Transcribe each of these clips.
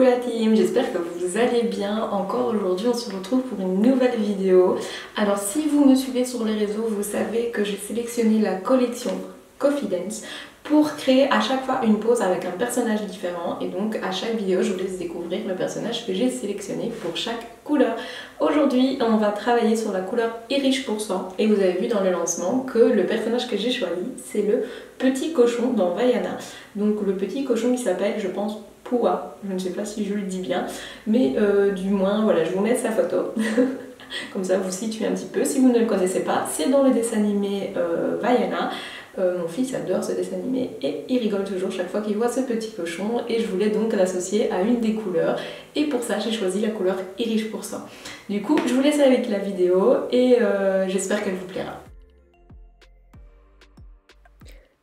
Coucou la team, j'espère que vous allez bien. Encore aujourd'hui on se retrouve pour une nouvelle vidéo. Alors si vous me suivez sur les réseaux, vous savez que j'ai sélectionné la collection Confidence pour créer à chaque fois une pose avec un personnage différent. Et donc à chaque vidéo je vous laisse découvrir le personnage que j'ai sélectionné pour chaque couleur. Aujourd'hui on va travailler sur la couleur Irish % et vous avez vu dans le lancement que le personnage que j'ai choisi c'est le petit cochon dans Vaiana. Donc le petit cochon qui s'appelle, je pense, Pua, je ne sais pas si je le dis bien, mais du moins voilà, je vous mets sa photo. Comme ça vous situez un petit peu. Si vous ne le connaissez pas, c'est dans le dessin animé Vaiana. Mon fils adore ce dessin animé et il rigole toujours chaque fois qu'il voit ce petit cochon et je voulais donc l'associer à une des couleurs et pour ça j'ai choisi la couleur Irish %. Du coup je vous laisse avec la vidéo et j'espère qu'elle vous plaira.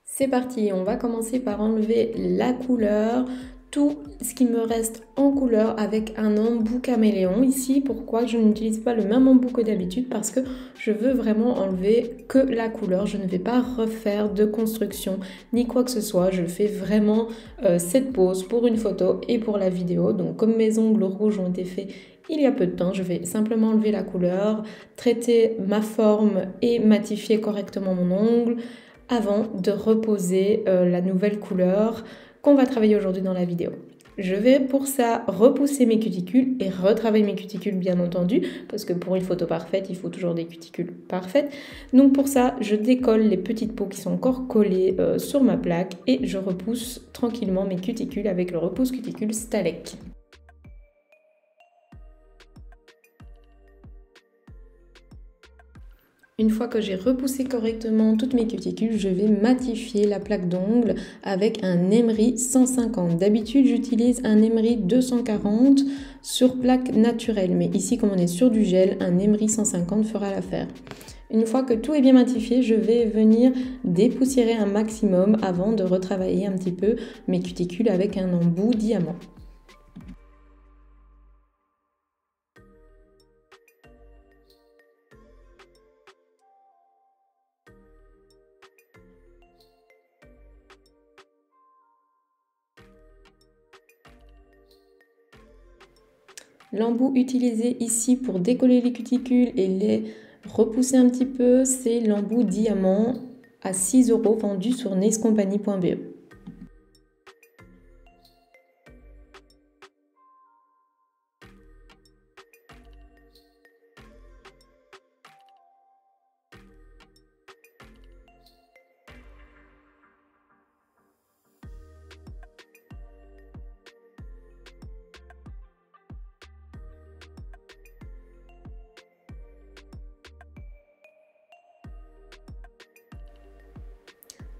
C'est parti, on va commencer par enlever la couleur, tout ce qui me reste en couleur avec un embout caméléon ici. Pourquoi je n'utilise pas le même embout que d'habitude? Parce que je veux vraiment enlever que la couleur. Je ne vais pas refaire de construction ni quoi que ce soit. Je fais vraiment cette pose pour une photo et pour la vidéo. Donc comme mes ongles rouges ont été faits il y a peu de temps, je vais simplement enlever la couleur, traiter ma forme et matifier correctement mon ongle avant de reposer la nouvelle couleur qu'on va travailler aujourd'hui dans la vidéo. Je vais pour ça repousser mes cuticules et retravailler mes cuticules bien entendu, parce que pour une photo parfaite, il faut toujours des cuticules parfaites. Donc pour ça, je décolle les petites peaux qui sont encore collées sur ma plaque et je repousse tranquillement mes cuticules avec le repousse cuticule Stalek. Une fois que j'ai repoussé correctement toutes mes cuticules, je vais matifier la plaque d'ongles avec un emery 150. D'habitude, j'utilise un emery 240 sur plaque naturelle. Mais ici, comme on est sur du gel, un emery 150 fera l'affaire. Une fois que tout est bien matifié, je vais venir dépoussiérer un maximum avant de retravailler un petit peu mes cuticules avec un embout diamant. L'embout utilisé ici pour décoller les cuticules et les repousser un petit peu, c'est l'embout diamant à 6 € vendu sur nailscompany.be.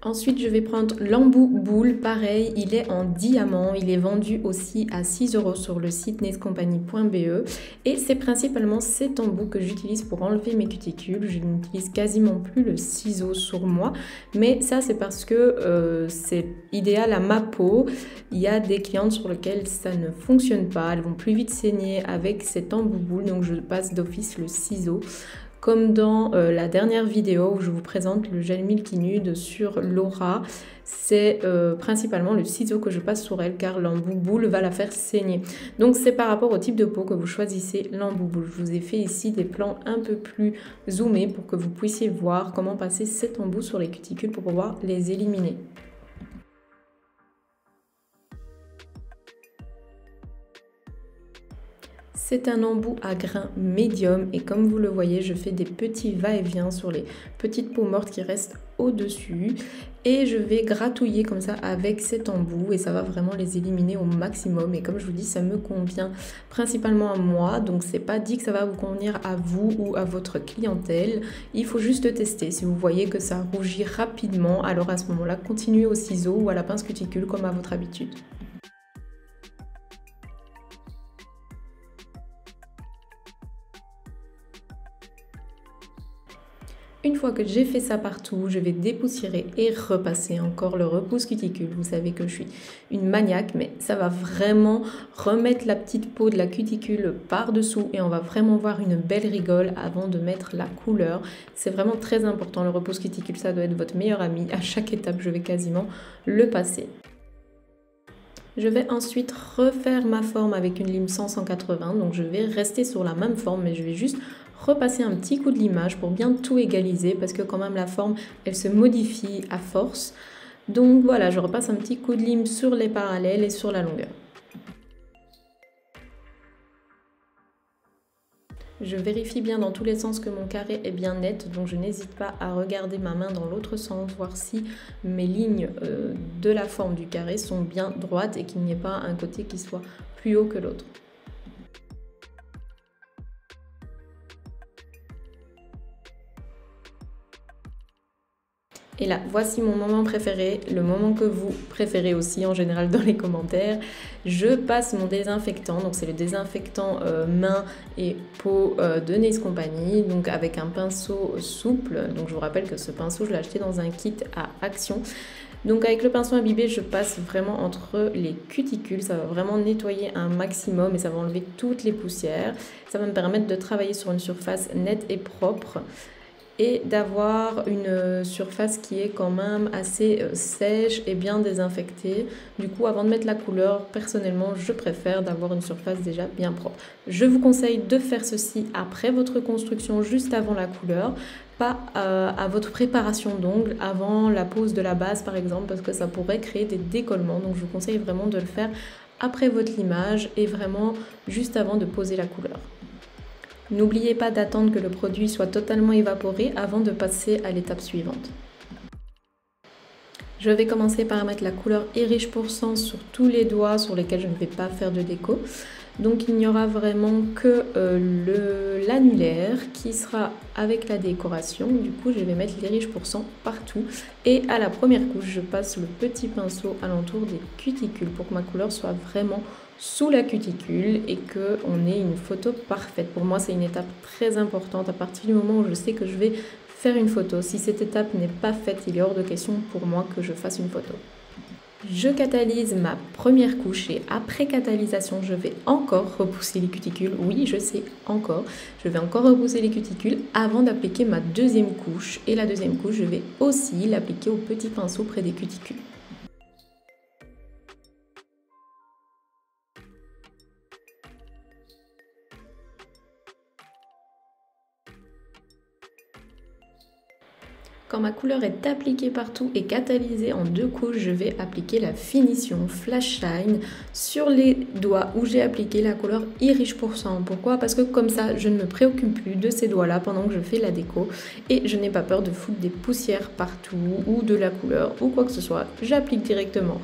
Ensuite, je vais prendre l'embout boule, pareil, il est en diamant, il est vendu aussi à 6 € sur le site nailscompany.be et c'est principalement cet embout que j'utilise pour enlever mes cuticules. Je n'utilise quasiment plus le ciseau sur moi, mais ça c'est parce que c'est idéal à ma peau. Il y a des clientes sur lesquelles ça ne fonctionne pas, elles vont plus vite saigner avec cet embout boule, donc je passe d'office le ciseau. Comme dans la dernière vidéo où je vous présente le gel Milky Nude sur Laura, c'est principalement le ciseau que je passe sur elle car l'embout boule va la faire saigner. Donc c'est par rapport au type de peau que vous choisissez l'embout boule. Je vous ai fait ici des plans un peu plus zoomés pour que vous puissiez voir comment passer cet embout sur les cuticules pour pouvoir les éliminer. C'est un embout à grain médium et comme vous le voyez, je fais des petits va-et-vient sur les petites peaux mortes qui restent au-dessus et je vais gratouiller comme ça avec cet embout et ça va vraiment les éliminer au maximum. Et comme je vous dis, ça me convient principalement à moi, donc c'est pas dit que ça va vous convenir à vous ou à votre clientèle. Il faut juste tester. Si vous voyez que ça rougit rapidement, alors à ce moment-là, continuez au ciseau ou à la pince cuticule comme à votre habitude. Une fois que j'ai fait ça partout, je vais dépoussiérer et repasser encore le repousse cuticule. Vous savez que je suis une maniaque, mais ça va vraiment remettre la petite peau de la cuticule par-dessous et on va vraiment voir une belle rigole avant de mettre la couleur. C'est vraiment très important, le repousse cuticule, ça doit être votre meilleur ami. À chaque étape, je vais quasiment le passer. Je vais ensuite refaire ma forme avec une lime 100-180, donc je vais rester sur la même forme, mais je vais juste repasser un petit coup de limage pour bien tout égaliser, parce que quand même la forme, elle se modifie à force. Donc voilà, je repasse un petit coup de lime sur les parallèles et sur la longueur. Je vérifie bien dans tous les sens que mon carré est bien net, donc je n'hésite pas à regarder ma main dans l'autre sens, voir si mes lignes de la forme du carré sont bien droites et qu'il n'y ait pas un côté qui soit plus haut que l'autre. Et là, voici mon moment préféré, le moment que vous préférez aussi en général dans les commentaires. Je passe mon désinfectant, donc c'est le désinfectant main et peau de Nails Company, donc avec un pinceau souple. Donc je vous rappelle que ce pinceau, je l'ai acheté dans un kit à Action. Donc avec le pinceau imbibé, je passe vraiment entre les cuticules, ça va vraiment nettoyer un maximum et ça va enlever toutes les poussières. Ça va me permettre de travailler sur une surface nette et propre, et d'avoir une surface qui est quand même assez sèche et bien désinfectée. Du coup, avant de mettre la couleur, personnellement, je préfère d'avoir une surface déjà bien propre. Je vous conseille de faire ceci après votre construction, juste avant la couleur, pas à votre préparation d'ongles, avant la pose de la base par exemple, parce que ça pourrait créer des décollements. Donc je vous conseille vraiment de le faire après votre limage et vraiment juste avant de poser la couleur. N'oubliez pas d'attendre que le produit soit totalement évaporé avant de passer à l'étape suivante. Je vais commencer par mettre la couleur Irish% sur tous les doigts sur lesquels je ne vais pas faire de déco. Donc il n'y aura vraiment que l'annulaire qui sera avec la décoration. Du coup je vais mettre l'Irish% partout. Et à la première couche, je passe le petit pinceau alentour des cuticules pour que ma couleur soit vraiment sous la cuticule et qu'on ait une photo parfaite. Pour moi, c'est une étape très importante à partir du moment où je sais que je vais faire une photo. Si cette étape n'est pas faite, il est hors de question pour moi que je fasse une photo. Je catalyse ma première couche et après catalysation, je vais encore repousser les cuticules. Oui, je sais, encore. Je vais encore repousser les cuticules avant d'appliquer ma deuxième couche. Et la deuxième couche, je vais aussi l'appliquer au petit pinceau près des cuticules. Quand ma couleur est appliquée partout et catalysée en deux couches, je vais appliquer la finition Flash Shine sur les doigts où j'ai appliqué la couleur Irish%. Pourquoi? Parce que comme ça, je ne me préoccupe plus de ces doigts-là pendant que je fais la déco et je n'ai pas peur de foutre des poussières partout ou de la couleur ou quoi que ce soit. J'applique directement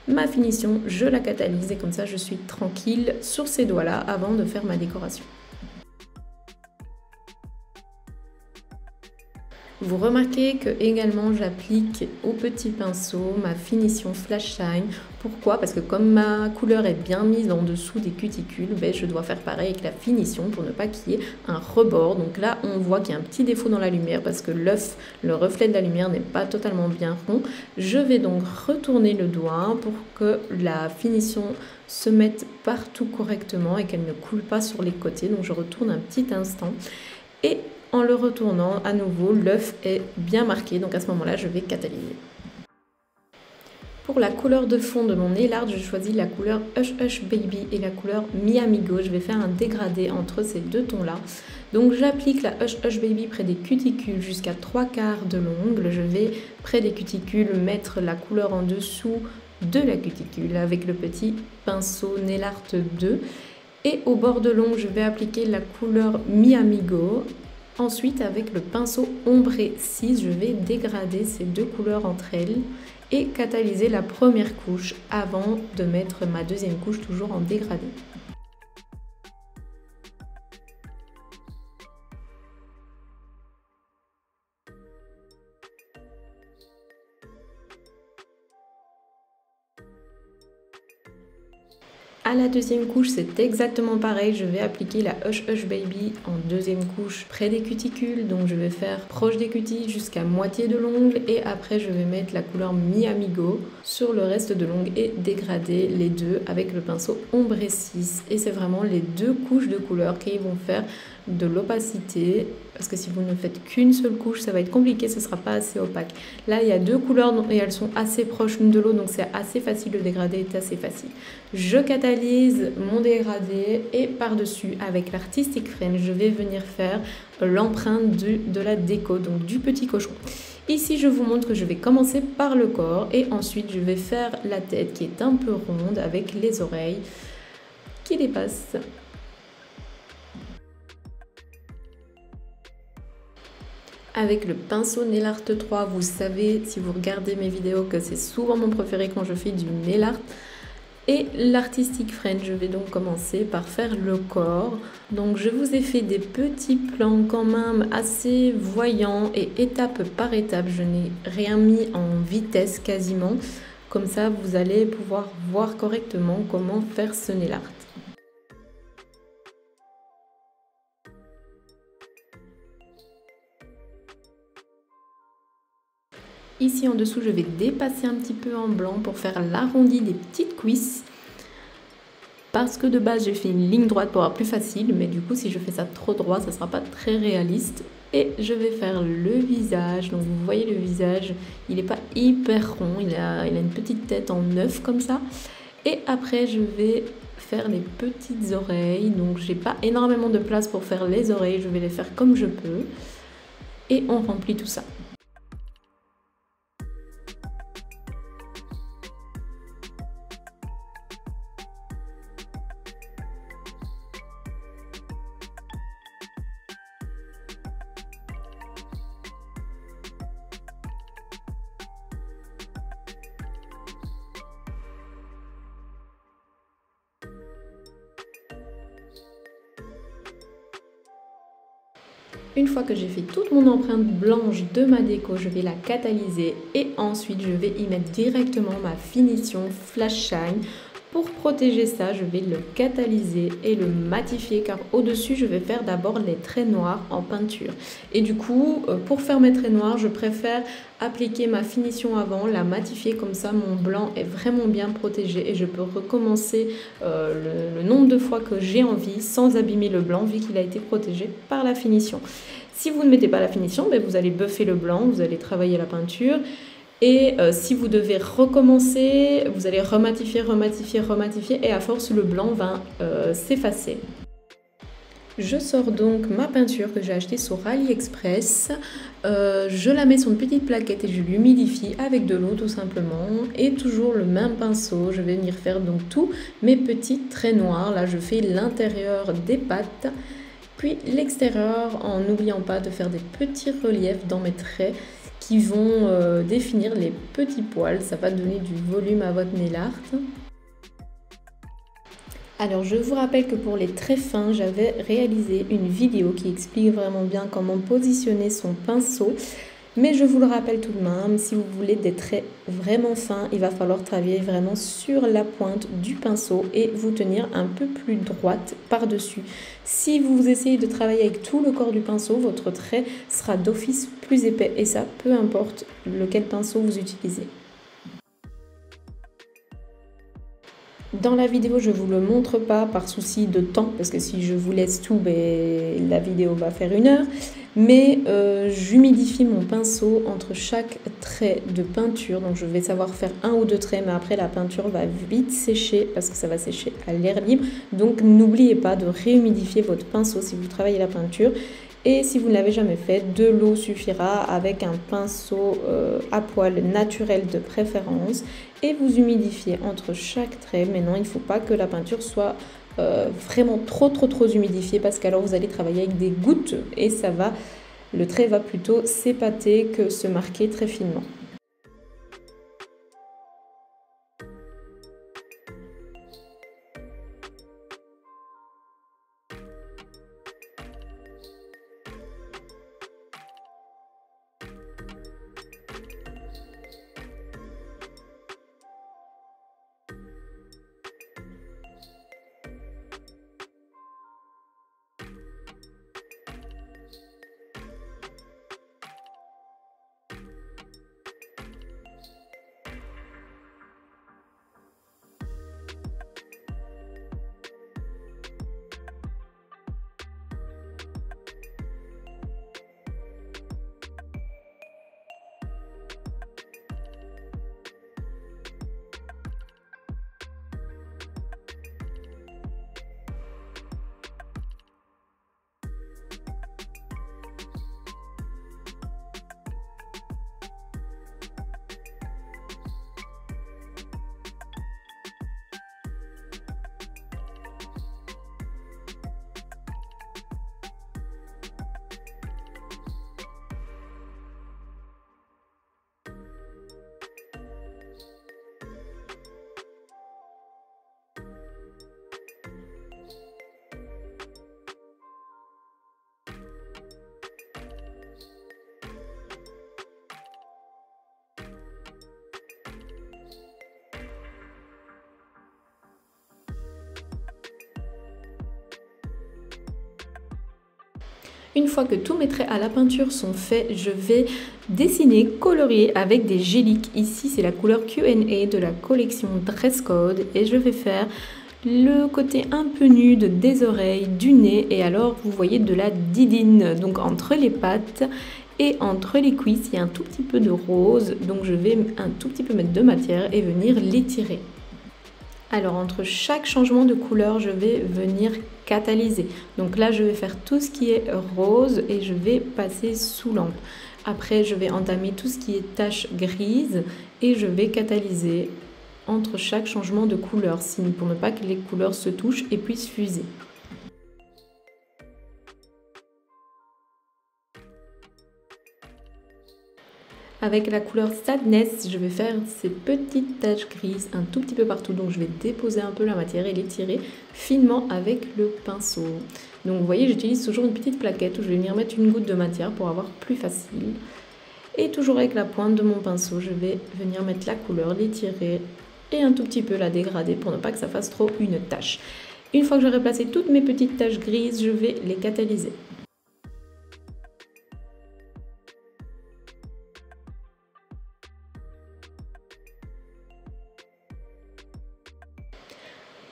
ma finition, je la catalyse et comme ça, je suis tranquille sur ces doigts-là avant de faire ma décoration. Vous remarquez que également j'applique au petit pinceau ma finition Flash Shine. Pourquoi? Parce que comme ma couleur est bien mise en dessous des cuticules, je dois faire pareil avec la finition pour ne pas qu'il y ait un rebord. Donc là, on voit qu'il y a un petit défaut dans la lumière parce que l'œuf, le reflet de la lumière n'est pas totalement bien rond. Je vais donc retourner le doigt pour que la finition se mette partout correctement et qu'elle ne coule pas sur les côtés. Donc je retourne un petit instant et en le retournant à nouveau, l'œuf est bien marqué, donc à ce moment-là, je vais catalyser. Pour la couleur de fond de mon nail art, je choisis la couleur Hush Hush Baby et la couleur Mi Amigo. Je vais faire un dégradé entre ces deux tons-là. Donc j'applique la Hush Hush Baby près des cuticules jusqu'à 3/4 de l'ongle. Je vais près des cuticules mettre la couleur en dessous de la cuticule avec le petit pinceau Nail Art 2. Et au bord de l'ongle, je vais appliquer la couleur Mi Amigo. Ensuite, avec le pinceau ombré 6, je vais dégrader ces deux couleurs entre elles et catalyser la première couche avant de mettre ma deuxième couche toujours en dégradé. À la deuxième couche, c'est exactement pareil. Je vais appliquer la Hush Hush Baby en deuxième couche près des cuticules. Donc je vais faire proche des cutis jusqu'à moitié de l'ongle. Et après, je vais mettre la couleur Mi Amigo sur le reste de l'ongle et dégrader les deux avec le pinceau ombré 6. Et c'est vraiment les deux couches de couleur qui vont faire de l'opacité parce que si vous ne faites qu'une seule couche, ça va être compliqué, ce ne sera pas assez opaque. Là, il y a 2 couleurs et elles sont assez proches l'une de l'autre, donc c'est assez facile, le dégradé est assez facile. Je catalyse mon dégradé et par-dessus, avec l'Artistic French, je vais venir faire l'empreinte de la déco, donc du petit cochon. Ici, je vous montre que je vais commencer par le corps et ensuite je vais faire la tête qui est un peu ronde avec les oreilles qui dépassent. Avec le pinceau Nail Art 3, vous savez, si vous regardez mes vidéos, que c'est souvent mon préféré quand je fais du nail art. Et l'Artistic French, je vais donc commencer par faire le corps. Donc je vous ai fait des petits plans quand même assez voyants et étape par étape. Je n'ai rien mis en vitesse quasiment. Comme ça, vous allez pouvoir voir correctement comment faire ce nail art. Ici en dessous, je vais dépasser un petit peu en blanc pour faire l'arrondi des petites cuisses. Parce que de base, j'ai fait une ligne droite pour avoir plus facile, mais du coup, si je fais ça trop droit, ça ne sera pas très réaliste. Et je vais faire le visage. Donc vous voyez le visage, il n'est pas hyper rond, il a une petite tête en œuf comme ça. Et après, je vais faire les petites oreilles. Donc j'ai pas énormément de place pour faire les oreilles, je vais les faire comme je peux. Et on remplit tout ça. Une fois que j'ai fait toute mon empreinte blanche de ma déco, je vais la catalyser et ensuite je vais y mettre directement ma finition Flash Shine. Pour protéger ça, je vais le catalyser et le matifier car au-dessus, je vais faire d'abord les traits noirs en peinture. Et du coup, pour faire mes traits noirs, je préfère appliquer ma finition avant, la matifier comme ça, mon blanc est vraiment bien protégé et je peux recommencer le nombre de fois que j'ai envie sans abîmer le blanc vu qu'il a été protégé par la finition. Si vous ne mettez pas la finition, vous allez buffer le blanc, vous allez travailler la peinture. Et si vous devez recommencer, vous allez rematifier, rematifier, rematifier et à force le blanc va s'effacer. Je sors donc ma peinture que j'ai achetée sur AliExpress, je la mets sur une petite plaquette et je l'humidifie avec de l'eau tout simplement et toujours le même pinceau, je vais venir faire donc tous mes petits traits noirs. Là je fais l'intérieur des pattes puis l'extérieur en n'oubliant pas de faire des petits reliefs dans mes traits qui vont définir les petits poils. Ça va donner du volume à votre nail art. Alors je vous rappelle que pour les traits fins, j'avais réalisé une vidéo qui explique vraiment bien comment positionner son pinceau. Mais je vous le rappelle tout de même, si vous voulez des traits vraiment fins, il va falloir travailler vraiment sur la pointe du pinceau et vous tenir un peu plus droite par-dessus. Si vous essayez de travailler avec tout le corps du pinceau, votre trait sera d'office plus épais et ça, peu importe lequel pinceau vous utilisez. Dans la vidéo, je ne vous le montre pas par souci de temps, parce que si je vous laisse tout, la vidéo va faire 1 heure. Mais j'humidifie mon pinceau entre chaque trait de peinture. Donc je vais savoir faire 1 ou 2 traits, mais après la peinture va vite sécher, parce que ça va sécher à l'air libre. Donc n'oubliez pas de réhumidifier votre pinceau si vous travaillez la peinture. Et si vous ne l'avez jamais fait, de l'eau suffira avec un pinceau à poil naturel de préférence. Et vous humidifiez entre chaque trait. Mais non, il ne faut pas que la peinture soit vraiment trop humidifiée parce qu'alors vous allez travailler avec des gouttes et le trait va plutôt s'épater que se marquer très finement. Une fois que tous mes traits à la peinture sont faits, je vais dessiner, colorier avec des géliques. Ici, c'est la couleur Q&A de la collection Dress Code et je vais faire le côté un peu nude des oreilles, du nez et alors vous voyez de la didine. Donc entre les pattes et entre les cuisses, il y a un tout petit peu de rose. Donc je vais un tout petit peu mettre de matière et venir l'étirer. Alors entre chaque changement de couleur, je vais venir catalyser. Donc là, je vais faire tout ce qui est rose et je vais passer sous lampe. Après, je vais entamer tout ce qui est tache grise et je vais catalyser entre chaque changement de couleur, pour ne pas que les couleurs se touchent et puissent fuser. Avec la couleur Sadness, je vais faire ces petites taches grises un tout petit peu partout. Donc je vais déposer un peu la matière et l'étirer finement avec le pinceau. Donc vous voyez, j'utilise toujours une petite plaquette où je vais venir mettre une goutte de matière pour avoir plus facile. Et toujours avec la pointe de mon pinceau, je vais venir mettre la couleur, l'étirer et un tout petit peu la dégrader pour ne pas que ça fasse trop une tache. Une fois que j'aurai placé toutes mes petites taches grises, je vais les catalyser.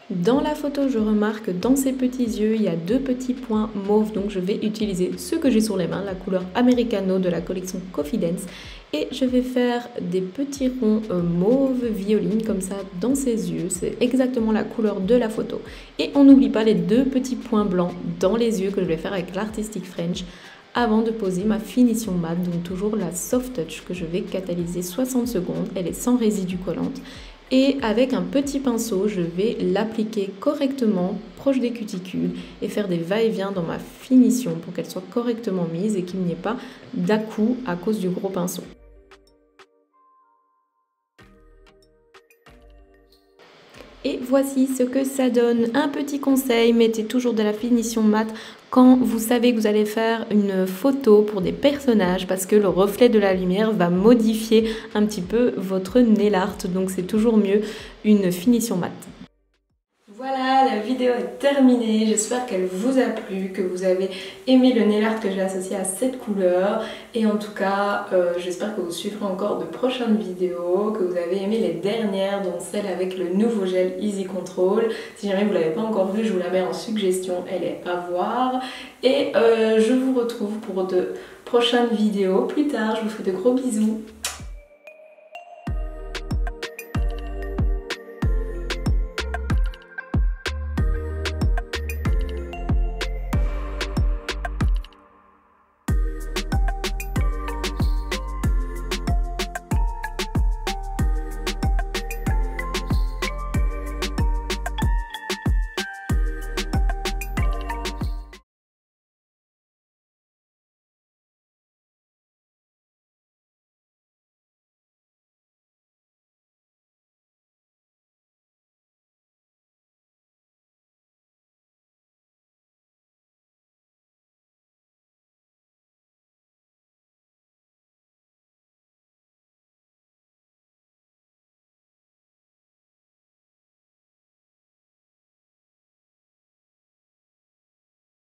Dans la photo, je remarque que dans ces petits yeux, il y a deux petits points mauves, donc je vais utiliser ce que j'ai sur les mains, la couleur Americano de la collection Confidence, et je vais faire des petits ronds mauve violine comme ça dans ses yeux. C'est exactement la couleur de la photo. Et on n'oublie pas les deux petits points blancs dans les yeux que je vais faire avec l'Artistic French avant de poser ma finition mat, donc toujours la Soft Touch que je vais catalyser 60 secondes. Elle est sans résidus collante. Et avec un petit pinceau, je vais l'appliquer correctement proche des cuticules et faire des va-et-vient dans ma finition pour qu'elle soit correctement mise et qu'il n'y ait pas d'à-coups à cause du gros pinceau. Et voici ce que ça donne. Un petit conseil, mettez toujours de la finition mat quand vous savez que vous allez faire une photo pour des personnages parce que le reflet de la lumière va modifier un petit peu votre nail art. Donc c'est toujours mieux une finition mat. Voilà, la vidéo est terminée, j'espère qu'elle vous a plu, que vous avez aimé le nail art que j'ai associé à cette couleur et en tout cas j'espère que vous suivrez encore de prochaines vidéos, que vous avez aimé les dernières dont celle avec le nouveau gel Easy Control. Si jamais vous ne l'avez pas encore vue, je vous la mets en suggestion, elle est à voir et je vous retrouve pour de prochaines vidéos plus tard. Je vous fais de gros bisous.